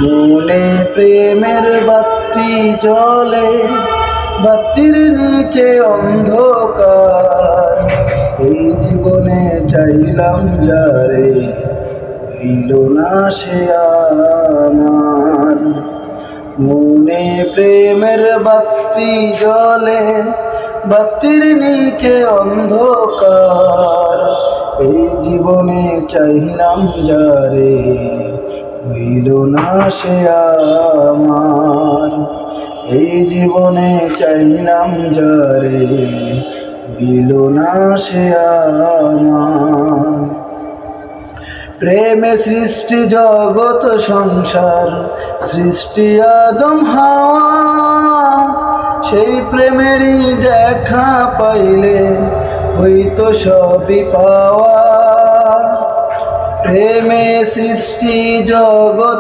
মনে প্রেমের বাতি জ্বলে, বাতির নিচে অন্ধকার। এই জীবনে চাইলাম যারে, হইল না সে আমার। মনে প্রেমের বাতি জ্বলে, বাতির নিচে অন্ধকার। এই জীবনে চাইলাম যারে, হইল না সে আমার। এই জীবনে চাইলাম যারে, হইল না সে আমার। প্রেমে সৃষ্টি জগৎ সংসার, সৃষ্টি আদম হাওয়া। সেই প্রেমেরই দেখা পাইলে হইতো সবই পাওয়া। প্রেমে সৃষ্টি জগৎ